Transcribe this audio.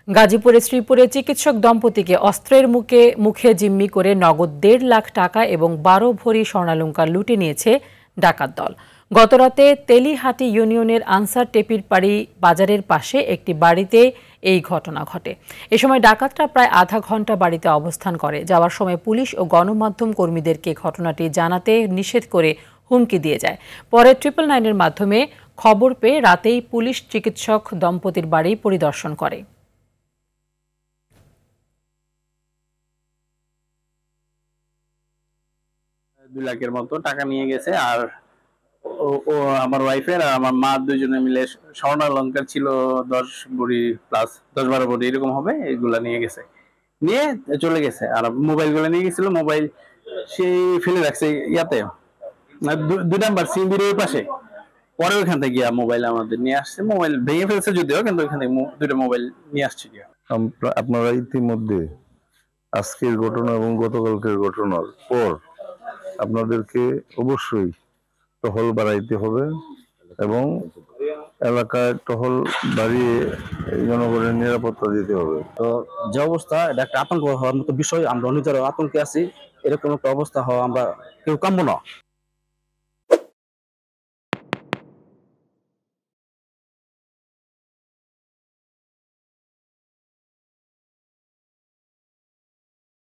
গাজীপুরে শ্রীপুরে চিকিৎসক দম্পতিকে অস্ত্রের মুখে জিম্মি করে নগদ ১.৫ লাখ টাকা এবং ১২ ভরি স্বর্ণালংকার লুটে নিয়েছে ডাকাত দল। গতরাতে তেলিহাটি ইউনিয়নের আনসার টেপির পাড়ি বাজারের পাশে একটি বাড়িতে এই ঘটনা ঘটে। এ সময় ডাকাতরা প্রায় আধা ঘন্টা বাড়িতে অবস্থান করে। যাওয়ার সময় পুলিশ ও গণমাধ্যম কর্মীদেরকে ঘটনাটি জানাতে নিষেধ করে হুমকি দিয়ে যায়। পরে 999-এর মাধ্যমে খবর পেয়ে রাতেই পুলিশ চিকিৎসক দম্পতির বাড়ি পরিদর্শন করে। 2 লাখের মতো টাকা নিয়ে গেছে। আর ও আমার ওয়াইফের আর আমার মা দুজনে মিলে স্বর্ণালংকার ছিল 10 ভরি প্লাস 10-12 ভরি এরকম হবে, এগুলা নিয়ে গেছে, নিয়ে চলে গেছে। আর মোবাইল গুলো নিয়ে গেছিল, মোবাইল সেই ফেলে রাখছে ইয়াতে 2 নাম্বার সিএমবির ওই পাশে। পরে ওইখান থেকে গিয়া মোবাইল আমাদের নিয়ে আসছে, মোবাইল ভেঙে ফেলছে যদিও, কিন্তু ওইখান থেকে 2টা মোবাইল নিয়ে আসছে গিয়া। আপনারা ইতিমধ্যে আজকের ঘটনা এবং গতকালকের ঘটনার পর আপনাদেরকে অবশ্যই টহল বাড়াইতে হবে এবং এলাকায় টহল বাড়িয়ে জনগণের নিরাপত্তা দিতে হবে। তো যে অবস্থা, এটা একটা আতঙ্ক হওয়ার মতো বিষয়। আমরা নিজেরা আতঙ্কে আছি। এরকম একটা অবস্থা হওয়া আমরা কেউ কাম্য না।